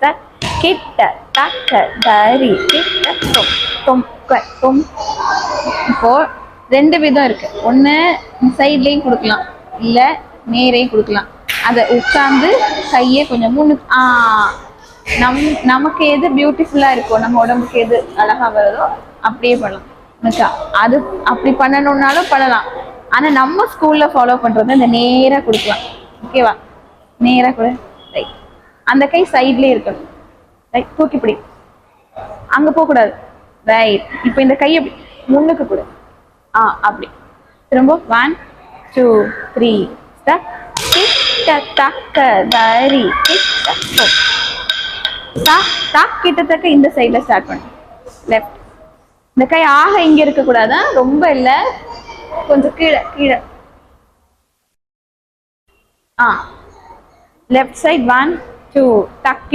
Start. கிட்ட தக்க தரி கிட்ட தொம் தொம் தொம். இப்போ 2 விதம் இருக்கு. ஒன்று சைட்லேயும் கொடுக்கலாம், இல்லை நேரையும் கொடுக்கலாம். அதை உட்காந்து கையை கொஞ்சம் முன்னுக்கு நமக்கு எது பியூட்டிஃபுல்லாக இருக்கோ, நம்ம உடம்புக்கு எது அழகாக வருதோ அப்படியே பண்ணலாம். அது அப்படி பண்ணணும்னாலும் பண்ணலாம். ஆனால் நம்ம ஸ்கூலில் ஃபாலோ பண்ணுறது இந்த நேராக கொடுக்கலாம். ஓகேவா? நேராக கொடு. ரைட். அந்த கை சைட்லேயே இருக்கணும். ரைட். தூக்கி பிடி. அங்கே போகக்கூடாது. ரைட். இப்போ இந்த கையை முன்னுக்கு கொடு. அப்படி திரும்ப 1 2 3 ஸ்டார்ட். கிட்ட தக்க தரி கிட்ட தொம். கிட்டத்தட்ட இந்த சைட்ல ஸ்டார்ட் பண்ணு. லெஃப்ட். இந்த கை இங்க இருக்க கூடாதா, ரொம்ப இல்ல, கொஞ்சம் கீழே கீழே. லெஃப்ட் சைட் 1 2 டக்.